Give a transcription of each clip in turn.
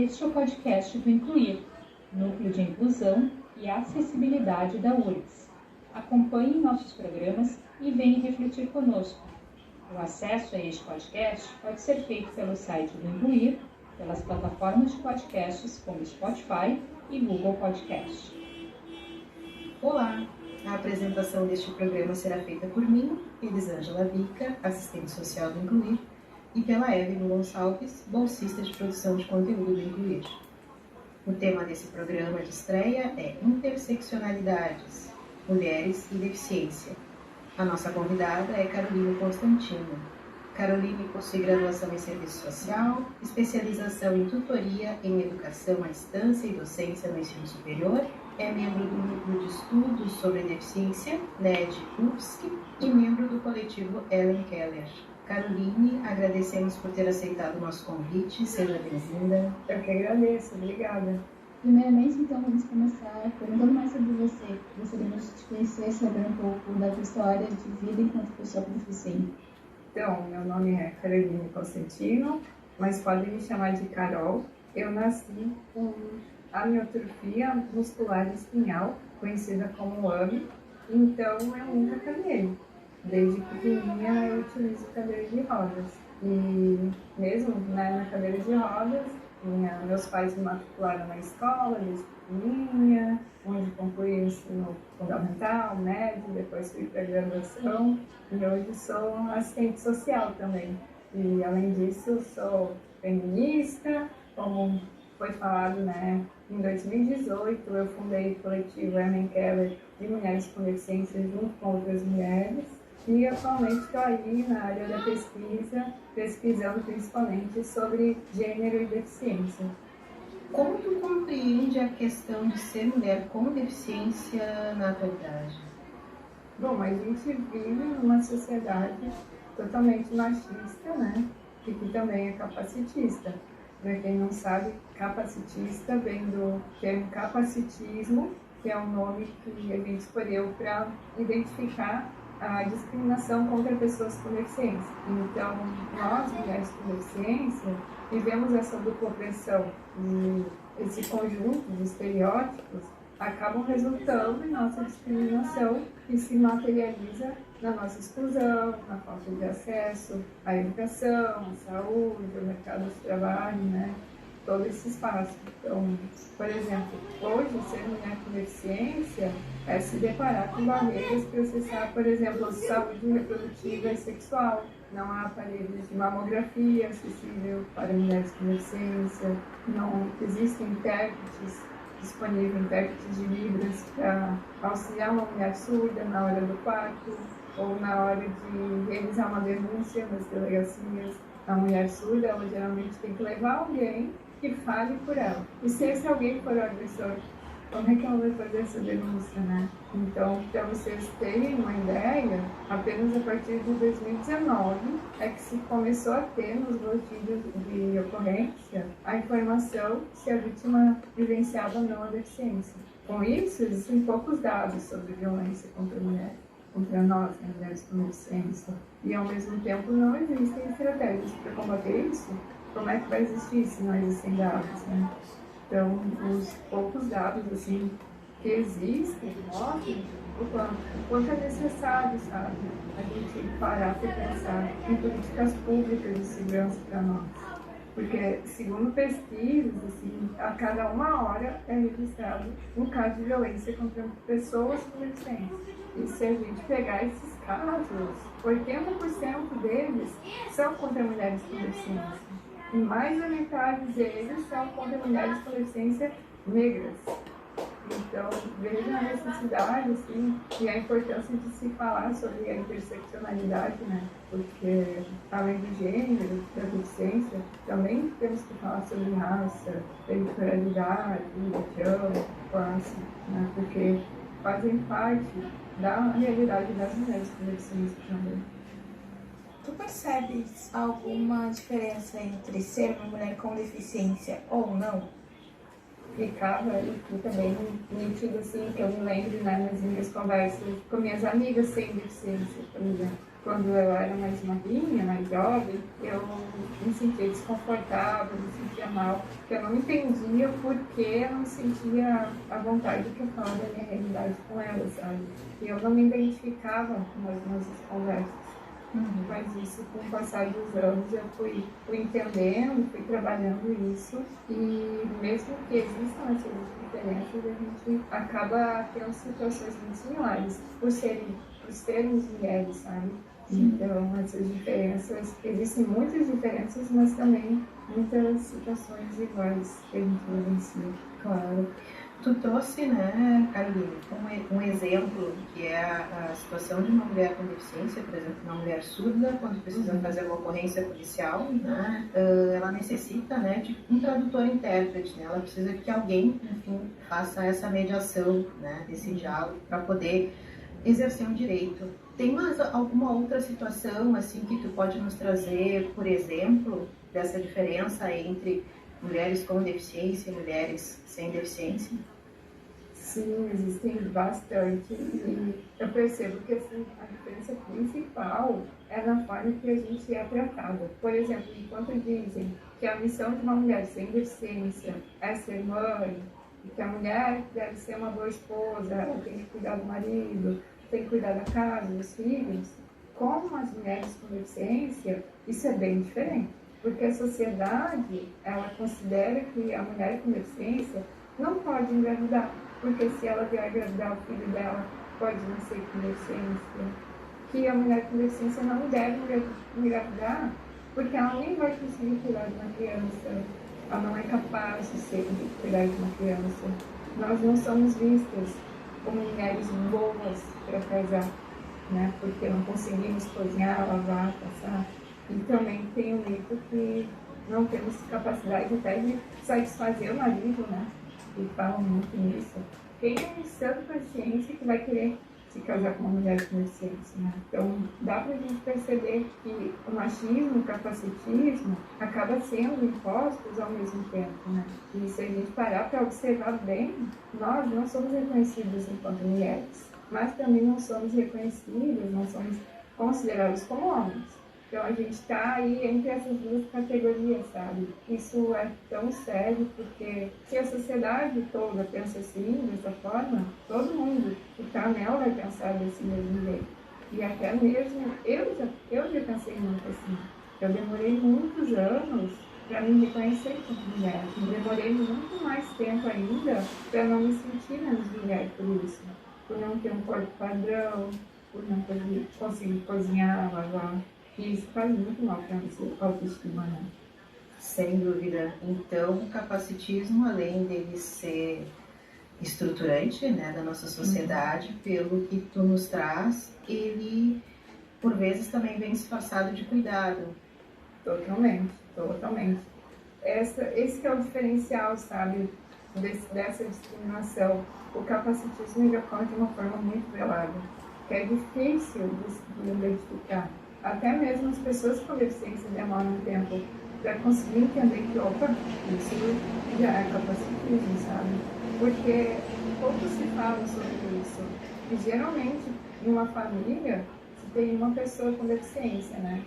Este é o podcast do Incluir, Núcleo de Inclusão e Acessibilidade da URGS. Acompanhe nossos programas e venha refletir conosco. O acesso a este podcast pode ser feito pelo site do Incluir, pelas plataformas de podcasts como Spotify e Google Podcast. Olá! A apresentação deste programa será feita por mim, Elisângela Vica, assistente social do Incluir, e pela Evelyn Gonçalves, bolsista de produção de conteúdo do Incluir. O tema desse programa de estreia é Interseccionalidades, Mulheres e Deficiência. A nossa convidada é Caroline Constantino. Caroline possui graduação em Serviço Social, especialização em tutoria em Educação à Distância e Docência no Ensino Superior, é membro do Núcleo de Estudos sobre Deficiência, NED-UFSC, e membro do coletivo Ellen Keller. Caroline, agradecemos por ter aceitado o nosso convite, seja bem-vinda. Eu que agradeço, obrigada. Primeiramente, então, vamos começar perguntando mais sobre você. Gostaríamos de te conhecer, saber um pouco da tua história de vida enquanto pessoa com deficiência. Então, meu nome é Caroline Constantino, mas podem me chamar de Carol. Eu nasci com amiotrofia muscular espinhal, conhecida como AME, então eu nunca caminhei. Desde pequenininha eu utilizo cadeira de rodas e mesmo na cadeira de rodas, meus pais me matricularam na escola desde pequenininha, onde concluí o ensino fundamental, médio, depois fui para a graduação e hoje sou assistente social também. E além disso sou feminista, como foi falado, em 2018 eu fundei o coletivo Ellen Keller de Mulheres com Deficiência junto com outras mulheres. E atualmente estou aí na área da pesquisa, pesquisando principalmente sobre gênero e deficiência. Como tu compreende a questão de ser mulher com deficiência na atualidade? Bom, a gente vive numa sociedade totalmente machista, e que também é capacitista. Para quem não sabe, capacitista vem do termo capacitismo, que é um nome que a gente escolheu para identificar a discriminação contra pessoas com deficiência. Então, nós, mulheres com deficiência, vivemos essa dupla opressão e esse conjunto de estereótipos acabam resultando em nossa discriminação que se materializa na nossa exclusão, na falta de acesso à educação, à saúde, ao mercado de trabalho, todo esse espaço. Então, por exemplo, hoje ser mulher com deficiência é se deparar com barreiras para acessar, por exemplo, saúde reprodutiva e sexual. Não há aparelhos de mamografia acessível para mulheres com deficiência, não existem intérpretes disponíveis, intérpretes de Libras para auxiliar uma mulher surda na hora do parto ou na hora de realizar uma denúncia nas delegacias. A mulher surda, ela geralmente tem que levar alguém que fale por ela. E se esse alguém for o agressor, como é que ela vai fazer essa denúncia, Então, para vocês terem uma ideia, apenas a partir de 2019 é que se começou a ter nos boletins de ocorrência a informação se a vítima vivenciava ou não a deficiência. Com isso, existem poucos dados sobre violência contra a mulher, contra nós, mulheres com deficiência. E, ao mesmo tempo, não existem estratégias para combater isso. Como é que vai existir se não existem dados, Então, os poucos dados, que existem, mostram o quanto é necessário, a gente parar para pensar em políticas públicas de segurança para nós. Porque, segundo pesquisas, a cada 1 hora é registrado um caso de violência contra pessoas com deficiência. E se a gente pegar esses casos, 80% deles são contra mulheres com deficiência. E mais da metade deles são contra mulheres com deficiência negras. Então, veja a necessidade e a importância de se falar sobre a interseccionalidade, Porque, além do gênero, da deficiência, também temos que falar sobre raça, territorialidade, religião, classe, Porque fazem parte da realidade das mulheres com deficiência também. Tu percebes alguma diferença entre ser uma mulher com deficiência ou não? Ficava bem nítido, que eu me lembro, nas minhas conversas com minhas amigas sem deficiência, por exemplo. quando eu era mais magrinha, mais jovem, eu me sentia desconfortável, me sentia mal, porque eu não entendia por que eu não sentia a vontade de falar da minha realidade com ela, sabe? E eu não me identificava nas nossas conversas. Mas isso, com o passar dos anos, eu fui entendendo, fui trabalhando isso, e mesmo que existam essas diferenças, a gente acaba tendo situações muito similares, por sermos mulheres, sabe? Então, essas diferenças, existem muitas diferenças, mas também muitas situações iguais que a gente vivencia. Claro. Tu trouxe, né, Caroline, um exemplo que é a situação de uma mulher com deficiência, por exemplo, uma mulher surda, quando precisa fazer uma ocorrência policial, né, ela necessita, né, de um tradutor-intérprete, né, ela precisa que alguém, enfim, faça essa mediação, né, desse diálogo para poder exercer um direito. Tem alguma outra situação, assim, que tu pode nos trazer, por exemplo, dessa diferença entre mulheres com deficiência e mulheres sem deficiência? Sim, existem bastante. E eu percebo que assim, a diferença principal é na forma que a gente é tratada. Por exemplo, enquanto dizem que a missão de uma mulher sem deficiência é ser mãe, e que a mulher deve ser uma boa esposa, ela tem que cuidar do marido, tem que cuidar da casa, dos filhos, como as mulheres com deficiência, isso é bem diferente. Porque a sociedade, ela considera que a mulher com deficiência não pode engravidar, porque se ela vier engravidar o filho dela, pode nascer com deficiência. Que a mulher com deficiência não deve engravidar, porque ela nem vai conseguir cuidar de uma criança. Ela não é capaz de cuidar de uma criança. Nós não somos vistas como mulheres boas para casar, né? Porque não conseguimos cozinhar, lavar, passar. E também tem o mito que não temos capacidade até de satisfazer o marido, né? E falam muito nisso. Quem é em sã consciência que vai querer se casar com uma mulher com deficiência, né? Então, dá pra gente perceber que o machismo, o capacitismo, acaba sendo impostos ao mesmo tempo, né? E se a gente parar para observar bem, nós não somos reconhecidas enquanto mulheres, mas também não somos reconhecidas, não somos considerados como homens. Então, a gente está aí entre essas duas categorias, sabe? Isso é tão sério porque se a sociedade toda pensa assim, dessa forma, todo mundo que está nela vai pensar desse mesmo jeito. E até mesmo eu já pensei muito assim. Eu demorei muitos anos para me reconhecer como mulher. E demorei muito mais tempo ainda para não me sentir menos mulher por isso. Por não ter um corpo padrão, por não conseguir cozinhar, lavar. E isso faz muito mal para a nossa autoestima, né? Sem dúvida. Então, o capacitismo, além dele ser estruturante, né, da nossa sociedade, pelo que tu nos traz, ele, por vezes, também vem disfarçado de cuidado. Totalmente, totalmente. Esse que é o diferencial, sabe, dessa discriminação. O capacitismo ele ocorre de uma forma muito velada, que é difícil de identificar. Até mesmo as pessoas com deficiência demoram um tempo para conseguir entender que, opa, isso já é capacitismo, sabe? Porque pouco se fala sobre isso. E geralmente, em uma família, se tem uma pessoa com deficiência, né?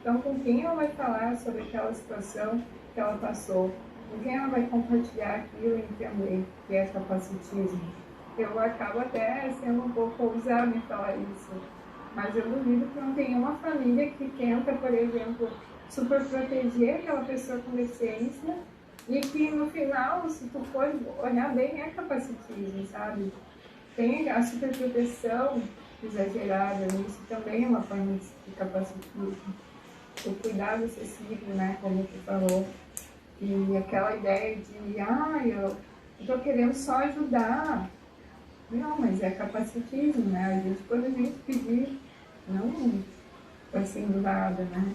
Então, com quem ela vai falar sobre aquela situação que ela passou? Com quem ela vai compartilhar aquilo e entender que é capacitismo? Eu acabo até sendo um pouco ousada em falar isso. Mas eu duvido que não tenha uma família que tenta, por exemplo, super proteger aquela pessoa com deficiência e que no final, se tu for olhar bem, é capacitismo, sabe? Tem a superproteção exagerada, isso também é uma forma de capacitismo. O cuidado excessivo, né, como tu falou. E aquela ideia de, eu tô querendo só ajudar. Não, mas é capacitismo, né? Quando a gente pedir, não está sendo nada, né?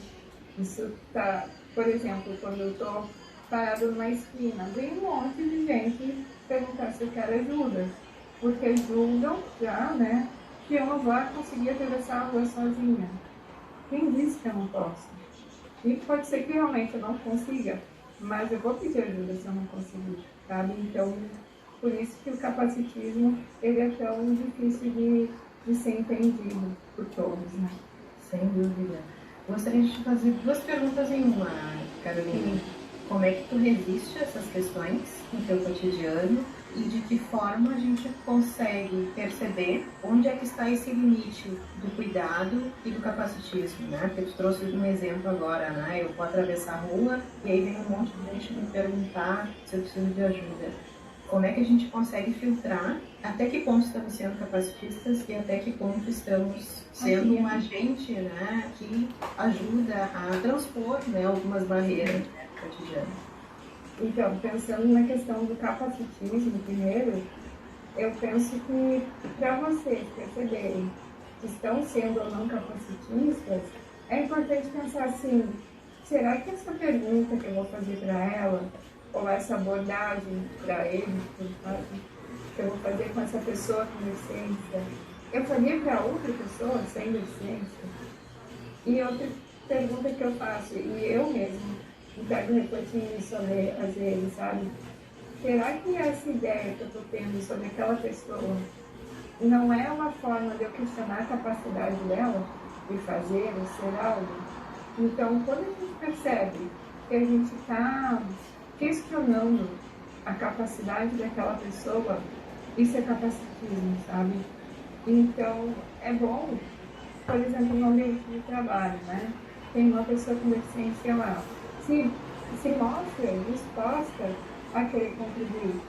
Isso tá, por exemplo, quando eu tô parada numa esquina, vem um monte de gente perguntar se eu quero ajuda, porque julgam já, né, que eu não vou conseguir atravessar a rua sozinha. Quem disse que eu não posso? E pode ser que realmente eu não consiga, mas eu vou pedir ajuda se eu não conseguir, sabe? Então, por isso que o capacitismo ele é tão difícil de ser entendido por todos, né? Sem dúvida. Gostaria de te fazer duas perguntas em uma, Carolina. Como é que tu resiste a essas questões no teu cotidiano e de que forma a gente consegue perceber onde é que está esse limite do cuidado e do capacitismo, né? Porque tu trouxe um exemplo agora, né? Eu vou atravessar a rua e aí vem um monte de gente me perguntar se eu preciso de ajuda. Como é que a gente consegue filtrar até que ponto estamos sendo capacitistas e até que ponto estamos sendo um agente, né, que ajuda a transpor, né, algumas barreiras, né, do cotidiano? Então, pensando na questão do capacitismo primeiro, eu penso que para vocês perceberem que estão sendo ou não capacitistas, é importante pensar assim, será que essa pergunta que eu vou fazer para ela, ou essa abordagem para ele, que eu vou fazer com essa pessoa com deficiência, eu faria para outra pessoa sem deficiência? E outra pergunta que eu faço, e eu mesmo pego refletindo sobre às vezes, sabe? Será que essa ideia que eu estou tendo sobre aquela pessoa não é uma forma de eu questionar a capacidade dela de fazer ou ser algo? Então, quando a gente percebe que a gente está questionando a capacidade daquela pessoa, isso é capacitismo, sabe? Então, é bom, por exemplo, no ambiente de trabalho, né? Tem uma pessoa com deficiência lá, se mostra disposta a querer contribuir,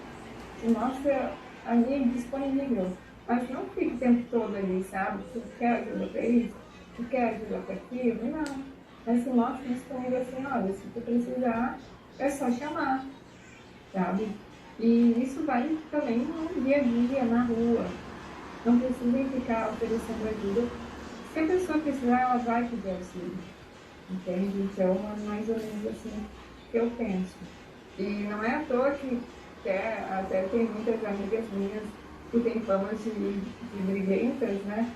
se mostra ali disponível, mas não fica o tempo todo ali, sabe? Tu quer ajuda para isso? Tu quer ajuda para aquilo? Não. Mas se mostra disponível assim, olha, se tu precisar, é só chamar, sabe? E isso vale também no dia a dia, na rua. Não precisa ficar oferecendo ajuda. Se a pessoa precisar, ela vai pedir auxílio. Entende? Então, é mais ou menos assim que eu penso. E não é à toa que até tem muitas amigas minhas que têm fama de briguentas, né?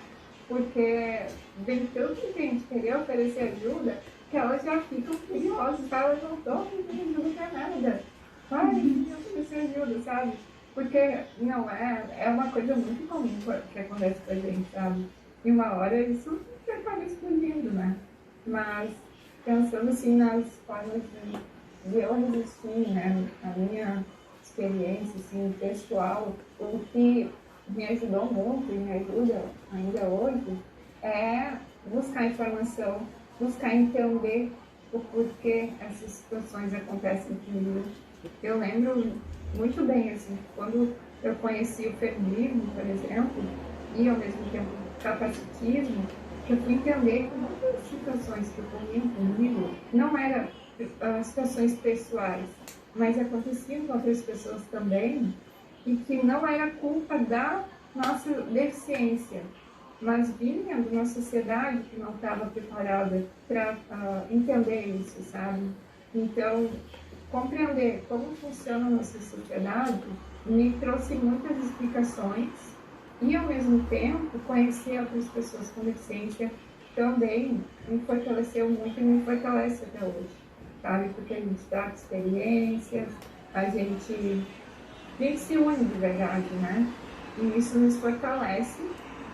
Porque vem tanta gente querer oferecer ajuda que elas já ficam curiosas, elas não estão pedindo ajuda para nada. Vai me oferecer ajuda, sabe? Porque não é uma coisa muito comum que acontece com a gente, sabe? E uma hora isso acaba explodindo, né? Mas pensando assim nas formas de eu resistir, né? A minha experiência assim, pessoal, o que me ajudou muito e me ajuda ainda hoje é buscar informação, buscar entender o porquê essas situações acontecem comigo. Eu lembro muito bem, assim, quando eu conheci o feminismo, por exemplo, e ao mesmo tempo o capacitismo, que eu fui entender que muitas situações que ocorriam comigo não eram situações pessoais, mas aconteciam com outras pessoas também, e que não era culpa da nossa deficiência, mas vinha de uma sociedade que não estava preparada para entender isso, sabe? Então, compreender como funciona a nossa sociedade me trouxe muitas explicações e, ao mesmo tempo, conhecer outras pessoas com deficiência também me fortaleceu muito e me fortalece até hoje, sabe? Porque a gente troca experiências, a gente se une de verdade, né? E isso nos fortalece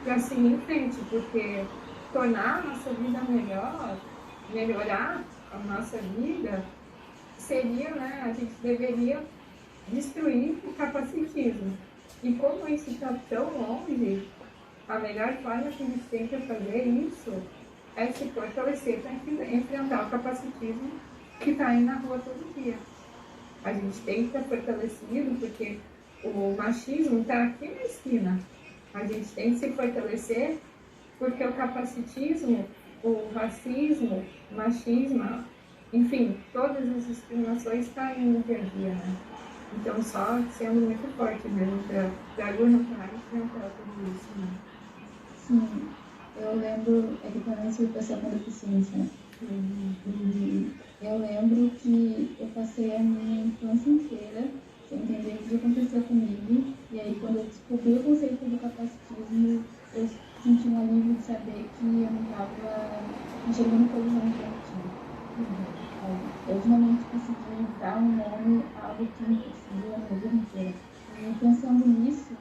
para seguir em frente, porque tornar a nossa vida melhor, melhorar a nossa vida, seria, né, a gente deveria destruir o capacitismo. E como isso está tão longe, a melhor forma que a gente tem que fazer isso é se fortalecer para enfrentar o capacitismo que está aí na rua todo dia. A gente tem que estar fortalecido porque o machismo está aqui na esquina. A gente tem que se fortalecer porque o capacitismo, o racismo, o machismo, enfim, todas as discriminações estão aí no dia a dia, né? Então, só sendo muito forte mesmo para aguentar e enfrentar tudo isso, né? Sim, eu lembro, é que também sou pessoa com deficiência, né? E eu lembro que eu passei a minha infância inteira sem entender o que aconteceu comigo. E aí, quando eu descobri o conceito do capacitismo, eu senti um alívio de saber que eu não estava enxergando todos os anos. Eu finalmente consegui dar um nome a algo que me perseguiu a minha vida inteira. E pensando nisso,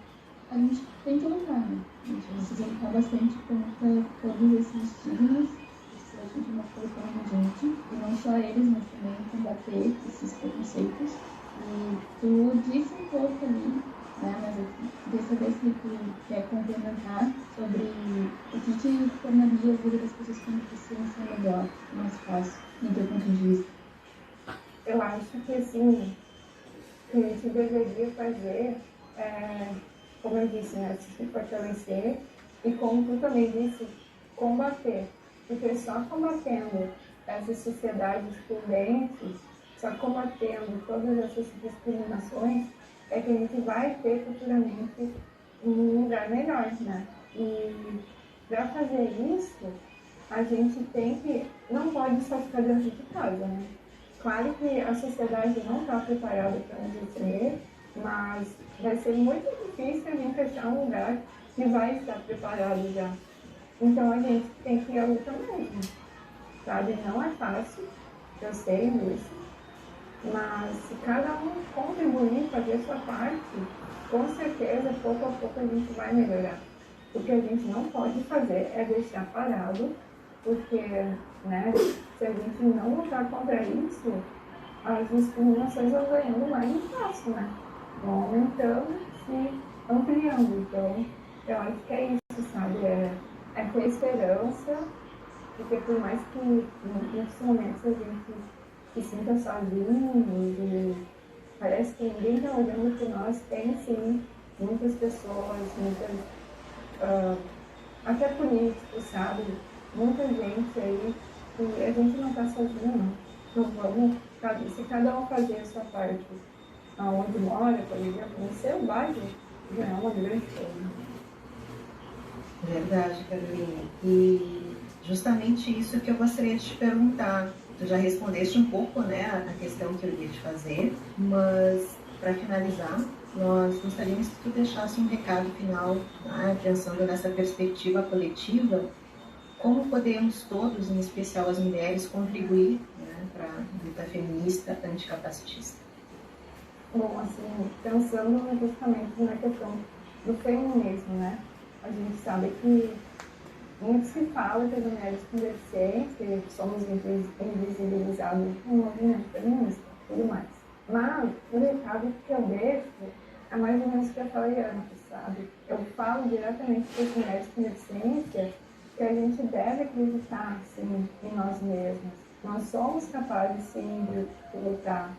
a gente lutar, né? A gente precisa lutar bastante contra todos esses estigmas sociedade de uma forma urgente, e não só eles, mas também combater esses preconceitos. E tu disse um pouco ali, né, mas eu queria saber se tu quer complementar sobre o que tornaria a vida das pessoas com deficiência melhor, mais fácil, no teu ponto de vista. Eu acho que, assim, o que a gente deveria fazer como eu disse, né, se fortalecer e, como tu também disse, combater. Porque só combatendo essas sociedades excludentes, só combatendo todas essas discriminações, é que a gente vai ter futuramente um lugar melhor, né? E para fazer isso, a gente não pode só ficar dentro de casa, né? Claro que a sociedade não está preparada para nos receber, mas vai ser muito difícil a gente achar um lugar que vai estar preparado já. Então a gente tem que ir à luta mesmo, sabe? Não é fácil, eu sei disso, mas se cada um contribuir, fazer a sua parte, com certeza, pouco a pouco a gente vai melhorar. O que a gente não pode fazer é deixar parado, porque, né, se a gente não lutar contra isso, as discriminações vão ganhando mais espaço, né? Vão aumentando, se ampliando. Então, eu acho que é isso, sabe? É ter esperança, porque por mais que em muitos momentos a gente se sinta sozinho e parece que ninguém está olhando por nós, tem sim muitas pessoas, até políticos, sabe? Muita gente aí, e a gente não está sozinho, não. Então vamos, se cada um fazer a sua parte aonde mora, por exemplo, no seu bairro, já é uma grande coisa. Verdade, Carolina. E justamente isso que eu gostaria de te perguntar. Tu já respondeste um pouco, né, a questão que eu ia te fazer, mas para finalizar, nós gostaríamos que tu deixasse um recado final, né, pensando nessa perspectiva coletiva, como podemos todos, em especial as mulheres, contribuir, né, para a luta feminista anticapacitista. Bom, assim, pensando justamente na questão do feminismo, né? A gente sabe que muito se fala que as mulheres com deficiência somos invisibilizadas no movimento feminista e tudo mais. Mas o recado que eu deixo é mais ou menos o que eu falei antes, sabe? Eu falo diretamente para as mulheres com deficiência que a gente deve acreditar, sim, em nós mesmos. Nós somos capazes, sim, de lutar.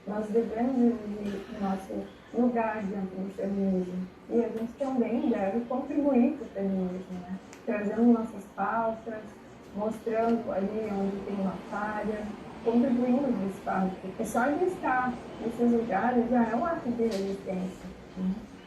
Nós devemos exigir o nosso lugar diante do feminismo. E a gente também deve contribuir para o feminismo, né? Trazendo nossas pautas, mostrando ali onde tem uma falha, contribuindo para o espaço. Porque só de estar nesses lugares já é um ato de resistência.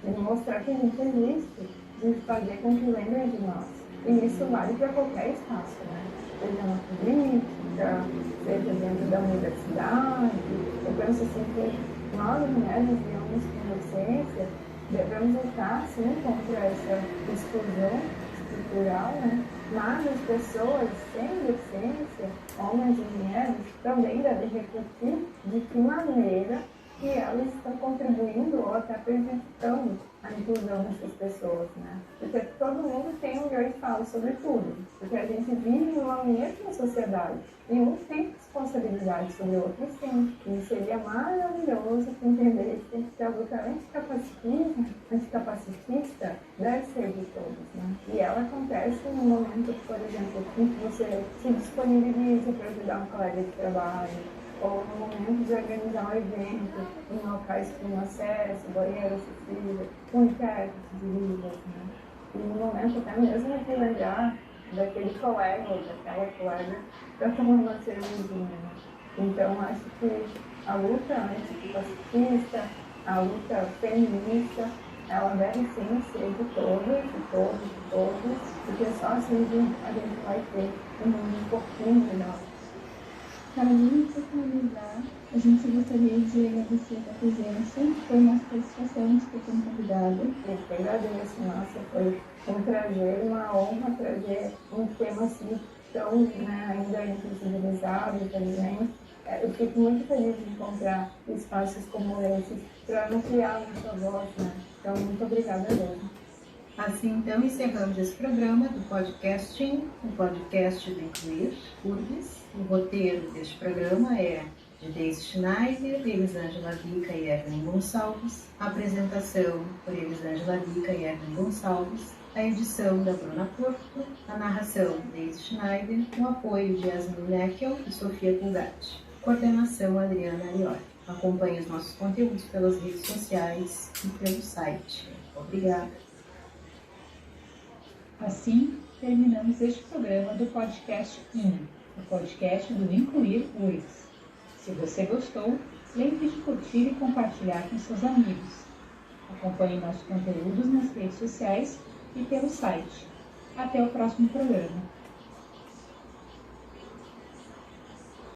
De mostrar que a gente existe, de fazer com que lembrem de nós. E isso vale para qualquer espaço, né? Seja na política, seja dentro da universidade. Eu penso assim que nós, mulheres e homens com deficiência, devemos lutar, sim, contra essa exclusão estrutural, né? Mas as pessoas sem deficiência, homens e mulheres, também devem refletir de que maneira que elas estão contribuindo ou até prejudicando a inclusão dessas pessoas, né? Porque todo mundo tem um lugar de fala sobre tudo, porque a gente vive numa mesma sociedade e um tem responsabilidade sobre o outro, sim. E seria maravilhoso que entendesse que a luta anticapacitista deve ser de todos, né? E ela acontece no momento, por exemplo, em que você se disponibiliza para ajudar um colega de trabalho, ou no momento de organizar um evento em locais com acesso, banheiro acessível, com intérpretes de Libras, né? E no momento até mesmo de lembrar daquele colega ou daquela colega para tomar uma cervejinha, né? Então acho que a luta anticapacitista, a luta feminista, ela deve sim ser de todos, porque só assim a gente vai ter um mundo um pouquinho melhor. Carolina, para finalizar, a gente gostaria de agradecer a presença. Foi uma satisfação de ter como convidada. Eu que agradeço, nossa, foi um prazer, uma honra trazer um tema assim tão, né, ainda invisibilizado, infelizmente. Eu fico muito feliz de encontrar espaços como esses para ampliar a nossa voz, né? Então, muito obrigada mesmo. Assim, então, encerramos esse programa do podcasting, o podcast do Incluir URGS. O roteiro deste programa é de Deise Schneider, Elisângela Vica e Evelyn Gonçalves. A apresentação por Elisângela Vica e Evelyn Gonçalves. A edição da Bruna Porto. A narração de Deise Schneider, com apoio de Yasmin Neckel e Sofia Pulgatti. Coordenação Adriana Arioli. Acompanhe os nossos conteúdos pelas redes sociais e pelo site. Obrigada. Assim, terminamos este programa do podcast IN, o podcast do Incluir URGS. Se você gostou, lembre de curtir e compartilhar com seus amigos. Acompanhe nossos conteúdos nas redes sociais e pelo site. Até o próximo programa.